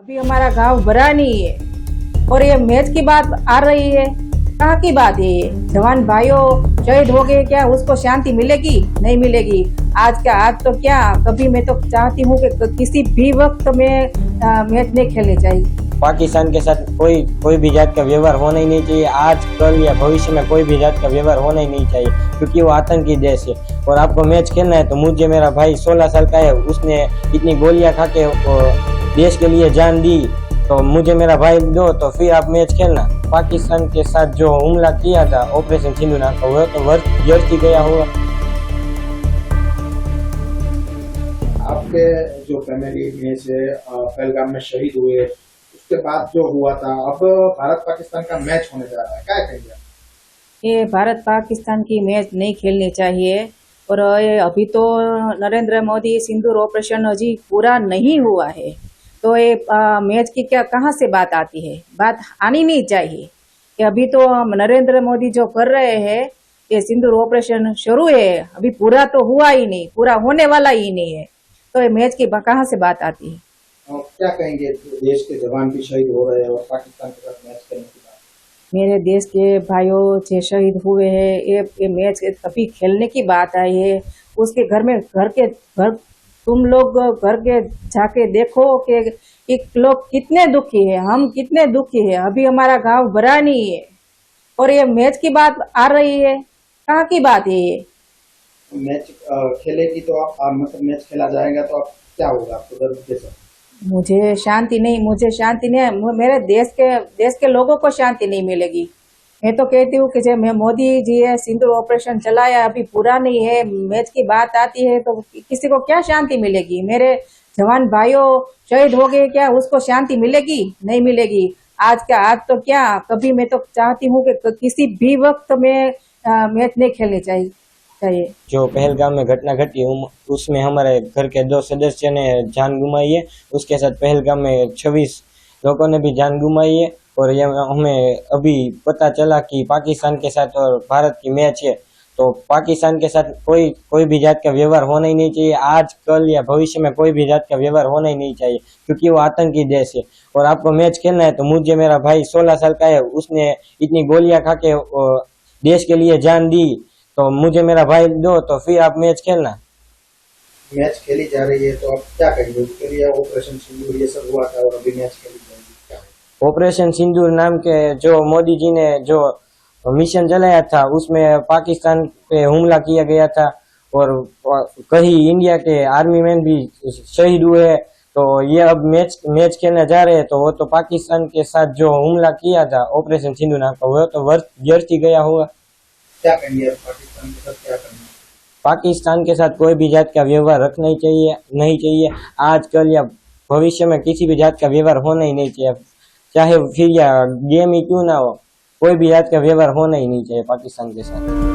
अभी हमारा गांव भरा नहीं है और ये मैच की बात आ रही है। कहाँ की बात है ये? जवान भाइयों शहीद हो गए, क्या उसको शांति मिलेगी? नहीं मिलेगी। आज तो क्या, कभी मैं तो चाहती हूँ कि किसी भी वक्त में मैच नहीं खेलने चाहिए। पाकिस्तान के साथ कोई कोई भी जात का व्यवहार होना ही नहीं चाहिए। आज कल या भविष्य में कोई भी जात का व्यवहार होना ही नहीं चाहिए, क्योंकि वो आतंकी देश है। और आपको मैच खेलना है तो मुझे मेरा भाई 16 साल का है, उसने इतनी गोलियां खा के देश के लिए जान दी, तो मुझे मेरा भाई दो तो फिर आप मैच खेलना। पाकिस्तान के साथ जो हमला किया था ऑपरेशन सिंधु नाम का, वो तो व्यर्थ ही गया होगा। आपके जो फैमिली में से पहलगाम में शहीद हुए, उसके बाद जो हुआ था, अब भारत पाकिस्तान का मैच होने जा रहा है, क्या कहेंगे आप? ये भारत पाकिस्तान की मैच नहीं खेलनी चाहिए। और ये अभी तो नरेंद्र मोदी सिंदूर ऑपरेशन अभी पूरा नहीं हुआ है, तो ये मैच की क्या कहाँ से बात आती है? बात आनी नहीं चाहिए कि अभी तो नरेंद्र मोदी जो कर रहे हैं, ये सिंदूर ऑपरेशन शुरू है, अभी पूरा तो हुआ ही नहीं, पूरा होने वाला ही नहीं है, तो ये मैच की कहाँ से बात आती है? क्या कहेंगे, देश के जवान भी शहीद हो रहे हैं और पाकिस्तान के साथ मैच खेलने की बात? मेरे देश के भाइयों जो शहीद हुए हैं, ये मैच कभी खेलने की बात आई है? उसके घर तुम लोग घर के जाके देखो कि एक लोग कितने दुखी है, हम कितने दुखी है। अभी हमारा गांव भरा नहीं है और ये मैच की बात आ रही है। कहाँ की बात है ये? मैच खेलेगी तो आप मतलब मैच खेला जाएगा तो आप क्या होगा, आपको दर्द कैसा? मुझे शांति नहीं, मेरे देश के लोगों को शांति नहीं मिलेगी। मैं तो कहती हूँ कि जब मैं मोदी जी है सिंदूर ऑपरेशन चलाया, अभी पूरा नहीं है, मैच की बात आती है तो किसी को क्या शांति मिलेगी? मेरे जवान भाइयों शहीद हो गए, क्या उसको शांति मिलेगी? नहीं मिलेगी। आज तो क्या, कभी मैं तो चाहती हूँ कि किसी भी वक्त में मैच नहीं खेलनी चाहिए। जो पहलगाम में घटना घटी उसमें हमारे घर के 2 सदस्य ने जान गुमाई है। उसके साथ पहलगाम में 26 लोगों ने भी जान गुमाई है। और ये हमें अभी पता चला कि पाकिस्तान के साथ और भारत की मैच है, तो पाकिस्तान के साथ कोई भी जात का व्यवहार होना ही नहीं चाहिए। आज कल या भविष्य में कोई भी जात का व्यवहार होना ही नहीं चाहिए, क्योंकि वो आतंकी देश है। और आपको मैच खेलना है तो मुझे मेरा भाई 16 साल का है, उसने इतनी गोलियां खा के देश के लिए जान दी, तो मुझे मेरा भाई दो तो फिर आप मैच खेलना। मैच खेली जा रही है तो आप क्या कहेंगे उसके लिए? ऑपरेशन सिंदूर ये सब हुआ था और अभी मैच खेली जाएगी, क्या? ऑपरेशन सिंदूर नाम के जो मोदी जी ने जो मिशन चलाया था, उसमें पाकिस्तान पे हमला किया गया था और कई इंडिया के आर्मी मैन भी शहीद हुए। तो ये अब मैच खेलने जा रहे हैं, तो वो तो पाकिस्तान के साथ जो हमला किया था ऑपरेशन सिंधु नाम का, वो तो व्यर्थ ही गया होगा। क्या कहेंगे पाकिस्तान के साथ, क्या करना? पाकिस्तान के साथ कोई भी जात का व्यवहार रखना ही नहीं चाहिए। आज कल या भविष्य में किसी भी जात का व्यवहार होना ही नहीं चाहिए, चाहे फिर या गेम ही क्यों ना हो, कोई भी जात का व्यवहार होना ही नहीं चाहिए पाकिस्तान के साथ।